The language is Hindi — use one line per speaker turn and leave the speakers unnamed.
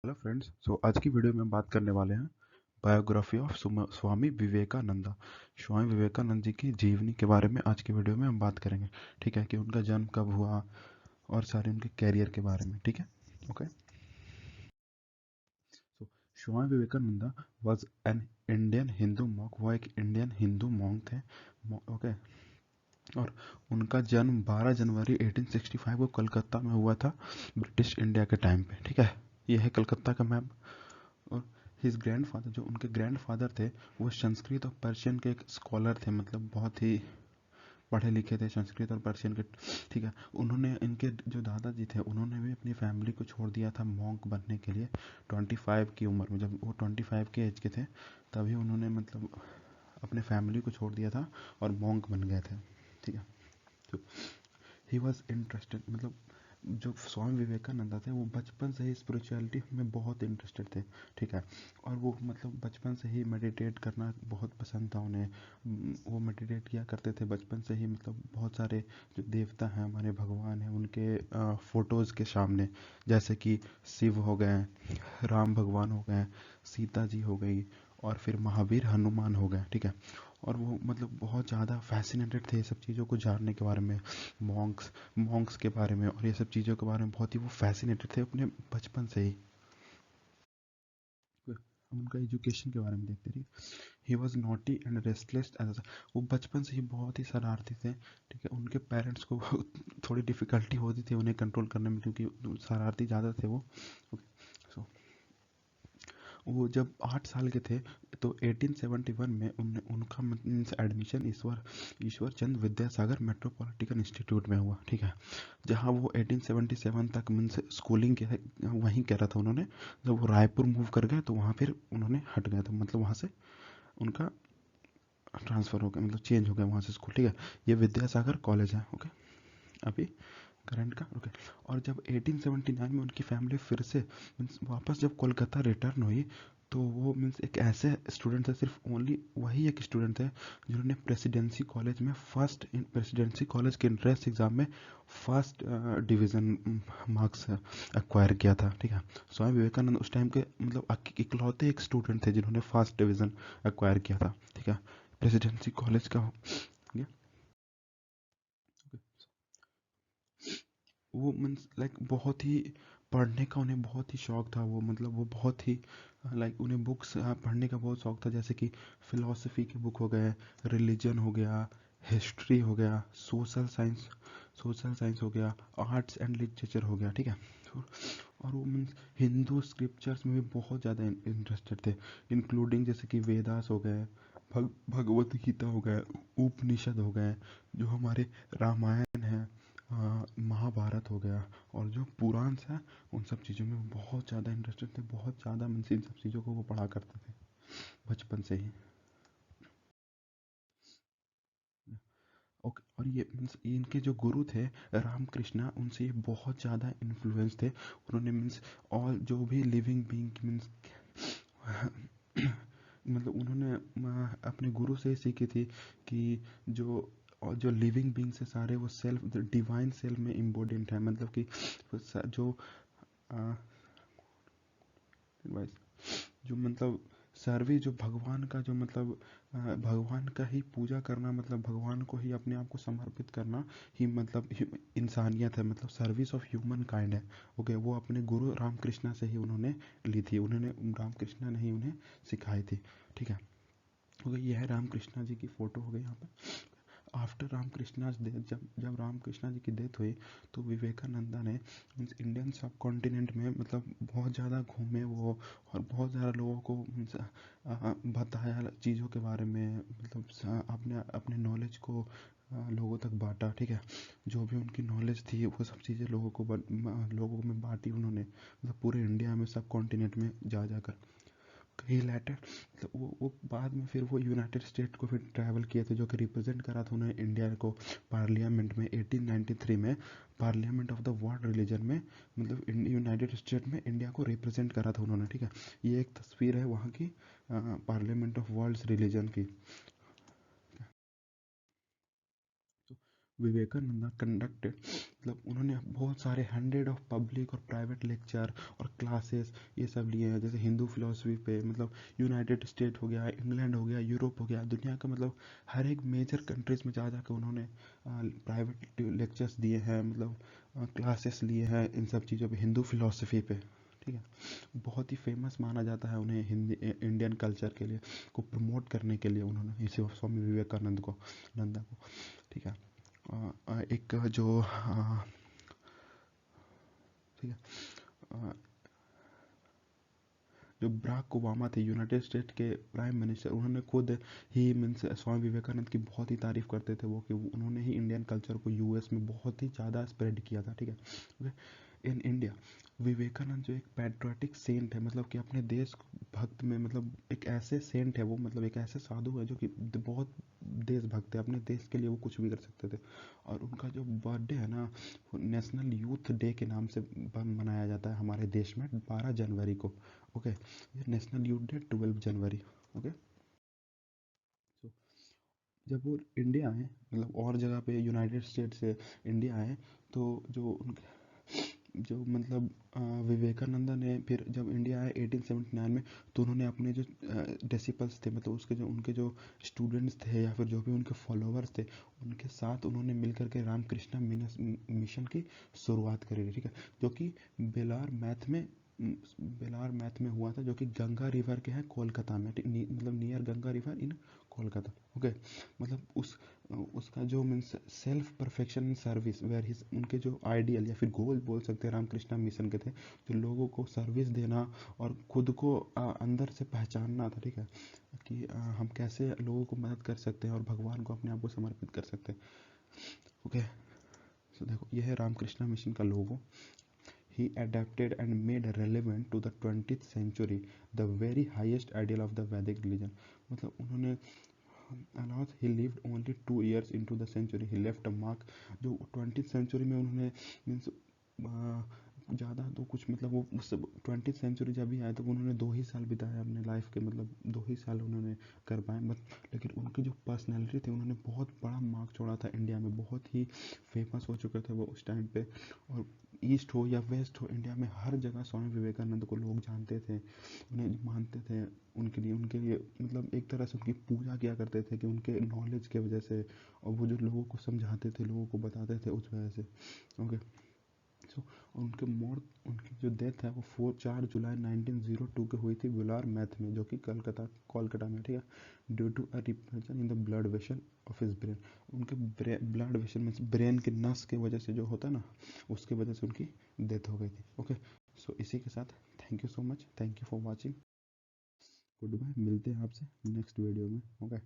Hello friends. आज की वीडियो में बात करने वाले हैं बायोग्राफी ऑफ स्वामी विवेकानंदा। स्वामी विवेकानंद जी की जीवनी के बारे में आज की वीडियो में हम बात करेंगे। ठीक है, कि उनका जन्म कब हुआ और सारे उनके कैरियर के बारे में। ठीक है, okay. Swami Vivekananda was an Indian Hindu monk. वो एक इंडियन हिंदू मॉन्क थे। ओके। और उनका जन्म 12 जनवरी 1865 को कलकत्ता में हुआ था, ब्रिटिश इंडिया के टाइम पे। ठीक है, ये है कलकत्ता का मैप। और हिज ग्रैंडफादर, जो उनके ग्रैंडफादर थे, वो संस्कृत और पर्शियन के एक स्कॉलर थे, मतलब बहुत ही पढ़े लिखे थे संस्कृत और पर्शियन के। ठीक है, उन्होंने, इनके जो दादाजी थे, उन्होंने भी अपनी फैमिली को छोड़ दिया था मॉन्क बनने के लिए 25 की उम्र में। जब वो 25 के एज के थे तभी उन्होंने मतलब अपने फैमिली को छोड़ दिया था और मॉन्क बन गए थे। ठीक है, तो ही वॉज इंटरेस्टेड, मतलब जो स्वामी विवेकानंदा थे वो बचपन से ही स्पिरिचुअलिटी में बहुत इंटरेस्टेड थे। ठीक है, और वो मतलब बचपन से ही मेडिटेट करना बहुत पसंद था उन्हें। वो मेडिटेट किया करते थे बचपन से ही, मतलब बहुत सारे जो देवता हैं, हमारे भगवान हैं, उनके फोटोज़ के सामने, जैसे कि शिव हो गए, राम भगवान हो गए, सीता जी हो गई, और फिर महावीर हनुमान हो गए। ठीक है, और वो मतलब बहुत ज़्यादा फैसिनेटेड थे ये सब चीज़ों को जानने के बारे में, मॉन्क्स के बारे में और ये सब चीज़ों के बारे में बहुत ही वो फैसिनेटेड थे अपने बचपन से ही। हम उनका एजुकेशन के बारे में देखते रहिए। He was naughty and restless as, वो बचपन से ही बहुत ही शरारती थे। ठीक है, उनके पेरेंट्स को थोड़ी डिफिकल्टी होती थी उन्हें कंट्रोल करने में, क्योंकि शरारती ज़्यादा थे वो। सो वो जब 8 साल के थे तो 1871 में उनका मीन्स एडमिशन ईश्वर चंद विद्यासागर मेट्रोपॉलिटन इंस्टीट्यूट में हुआ। ठीक है, जहाँ वो 1877 तक मीन्स स्कूलिंग किया, वहीं करा था उन्होंने। जब वो रायपुर मूव कर गए तो वहाँ फिर उन्होंने हट गए थे, मतलब वहाँ से उनका ट्रांसफ़र हो गया, मतलब चेंज हो गया वहाँ से स्कूल। ठीक है, ये विद्यासागर कॉलेज है। ओके, अभी करंट का। ओके, और जब 1879 में उनकी फैमिली फिर से मीन्स वापस जब कोलकाता रिटर्न हुई, तो वो मीन्स एक ऐसे स्टूडेंट थे, सिर्फ ओनली वही एक स्टूडेंट थे जिन्होंने प्रेसिडेंसी कॉलेज में प्रेसिडेंसी कॉलेज के एंट्रेंस एग्ज़ाम में फर्स्ट डिवीज़न मार्क्स एक्वायर किया था। ठीक है, स्वामी विवेकानंद उस टाइम के मतलब इकलौते एक स्टूडेंट थे जिन्होंने फर्स्ट डिवीज़न एक्वायर किया था। ठीक है, प्रेसिडेंसी कॉलेज का। वो मीन्स लाइक बहुत ही पढ़ने का उन्हें बहुत ही शौक था। वो मतलब वो बहुत ही लाइक उन्हें बुक्स पढ़ने का बहुत शौक था, जैसे कि फिलोसफी के बुक हो गए, रिलीजन हो गया, हिस्ट्री हो गया, सोशल साइंस हो गया, आर्ट्स एंड लिटरेचर हो गया। ठीक है, और वो मीन्स हिंदू स्क्रिप्चर्स में भी बहुत ज़्यादा इंटरेस्टेड थे, इंक्लूडिंग जैसे कि वेदास हो गए, भगवत गीता हो गए, उपनिषद हो गए, जो हमारे रामायण है, महाभारत हो गया, और जो पुराण है, उन सब चीज़ों में वो बहुत ज़्यादा इंटरेस्टेड थे। बहुत ज़्यादा मीन्स इन सब चीज़ों को वो पढ़ा करते थे बचपन से ही। ओके, और ये मीन्स इनके जो गुरु थे रामकृष्णा, उनसे ये बहुत ज़्यादा इन्फ्लुएंस थे। उन्होंने मीन्स ऑल जो भी लिविंग बीइंग मीन्स मतलब उन्होंने अपने गुरु से ही सीखी थी कि जो जो लिविंग बींग्स है सारे, वो सेल्फ डिवाइन सेल्फ में इम्बोडेंट है, मतलब कि जो अ, जो मतलब सर्वे जो भगवान का जो मतलब भगवान का ही पूजा करना, मतलब भगवान को ही अपने आप को समर्पित करना ही मतलब इंसानियत है, मतलब सर्विस ऑफ ह्यूमन काइंड है। ओके, वो अपने गुरु रामकृष्णा से ही उन्होंने ली थी, उन्होंने रामकृष्णा ने ही उन्हें सिखाई थी। ठीक है, ओके, ये है रामकृष्णा जी की फ़ोटो हो गई यहाँ पे। आफ्टर रामकृष्णा डेथ, जब जब रामकृष्णा जी की डेथ हुई, तो विवेकानंदा ने मीन्स इंडियन सब कॉन्टिनेंट में मतलब बहुत ज़्यादा घूमे वो, और बहुत ज़्यादा लोगों को मीन्स बताया चीज़ों के बारे में, मतलब अपने अपने नॉलेज को लोगों तक बांटा। ठीक है, जो भी उनकी नॉलेज थी वो सब चीज़ें लोगों में बांटी उन्होंने, मतलब पूरे इंडिया में सब कॉन्टिनेंट में जा जाकर। कहीं लेटर, तो वो बाद में फिर वो यूनाइटेड स्टेट को फिर ट्रैवल किए थे, जो कि रिप्रेजेंट करा था उन्होंने इंडिया को पार्लियामेंट में 1893 में, parliament of the world religion में, मतलब यूनाइटेड स्टेट में इंडिया को रिप्रेजेंट करा था उन्होंने। ठीक है, ये एक तस्वीर है वहाँ की पार्लियामेंट ऑफ वर्ल्ड रिलीजन की। विवेकानंदा कंडक्टेड, मतलब उन्होंने बहुत सारे 100 ऑफ पब्लिक और प्राइवेट लेक्चर और क्लासेस ये सब लिए हैं, जैसे हिंदू फिलोसफी पे, मतलब यूनाइटेड स्टेट हो गया, इंग्लैंड हो गया, यूरोप हो गया, दुनिया का मतलब हर एक मेजर कंट्रीज में जा जाकर उन्होंने प्राइवेट लेक्चर्स दिए हैं, मतलब क्लासेस लिए हैं इन सब चीज़ों पे, हिंदू फिलोसफी पे। ठीक है, बहुत ही फेमस माना जाता है उन्हें, हिंदी इंडियन कल्चर के लिए को प्रमोट करने के लिए उन्होंने इसे स्वामी विवेकानंद को, नंदा को। ठीक है, एक जो ठीक है, अ, जो बराक ओबामा थे यूनाइटेड स्टेट के प्राइम मिनिस्टर, उन्होंने खुद ही मीन्स स्वामी विवेकानंद की बहुत ही तारीफ करते थे वो, कि उन्होंने ही इंडियन कल्चर को यूएस में बहुत ही ज़्यादा स्प्रेड किया था। ठीक है, ओके। इन इंडिया, विवेकानंद जो एक पैट्रियोटिक सेंट है, मतलब कि अपने देश भक्त में, मतलब एक ऐसे सेंट है वो, मतलब एक ऐसे साधु है जो कि बहुत देशभक्त है, अपने देश के लिए वो कुछ भी कर सकते थे। और उनका जो बर्थडे है ना, नेशनल यूथ डे के नाम से मनाया जाता है हमारे देश में 12 जनवरी को। ओके, ये नेशनल यूथ डे 12 जनवरी। ओके, so, जब वो इंडिया आए, मतलब और जगह पे यूनाइटेड स्टेट से इंडिया आए, तो जो उनके जो मतलब विवेकानंदा ने फिर जब इंडिया आए 1879 में, तो उन्होंने अपने जो डिसिपल्स थे, मतलब उसके जो उनके जो स्टूडेंट्स थे या फिर जो भी उनके फॉलोअर्स थे, उनके साथ उन्होंने मिलकर के रामकृष्णा मिशन की शुरुआत करी। ठीक है, जो कि बेलार मैथ में हुआ था, जो कि गंगा रिवर के है कोलकाता में, मतलब near Ganga river in Kolkata. Okay, मतलब उसका जो means self perfection service where his, उनके जो आइडियल या फिर गोल बोल सकते हैं रामकृष्णा मिशन के थे, जो लोगों को सर्विस देना और खुद को अंदर से पहचानना था। ठीक है, कि हम कैसे लोगों को मदद कर सकते हैं और भगवान को अपने आप को समर्पित कर सकते हैं। ओके, तो देखो ये है रामकृष्णा मिशन का लोगो। He adapted and made relevant to the 20th century the very highest ideal of the Vedic religion। मतलब उन्होंने allow us he lived only 2 years into the century, he left a mark। जो 20th सेंचुरी में उन्होंने मीन्स ज़्यादा तो कुछ, मतलब वो उस 20th सेंचुरी जब भी आए तो उन्होंने 2 ही साल बिताए अपने लाइफ के, मतलब 2 ही साल उन्होंने कर पाए, बट लेकिन उनकी जो पर्सनैलिटी थी, उन्होंने बहुत बड़ा मार्क छोड़ा था इंडिया में, बहुत ही फेमस हो चुके थे वो उस टाइम पे। और ईस्ट हो या वेस्ट हो, इंडिया में हर जगह स्वामी विवेकानंद को लोग जानते थे, उन्हें मानते थे। उनके लिए मतलब एक तरह से उनकी पूजा किया करते थे, कि उनके नॉलेज के वजह से, और वो जो लोगों को समझाते थे, लोगों को बताते थे, उस वजह से। ओके, सो उनकी जो डेथ है वो 4 जुलाई 1902 को हुई थी विलार मैथ में, जो कि कोलकाता में। ठीक है, due to a repulsion in the blood vessel of his brain. उनके ब्लड वेसल में ब्रेन के नस के वजह से जो होता है ना, उसके वजह से उनकी डेथ हो गई थी। ओके, सो इसी के साथ thank you so much, thank you for watching, goodbye, मिलते हैं आपसे नेक्स्ट वीडियो में। ओके।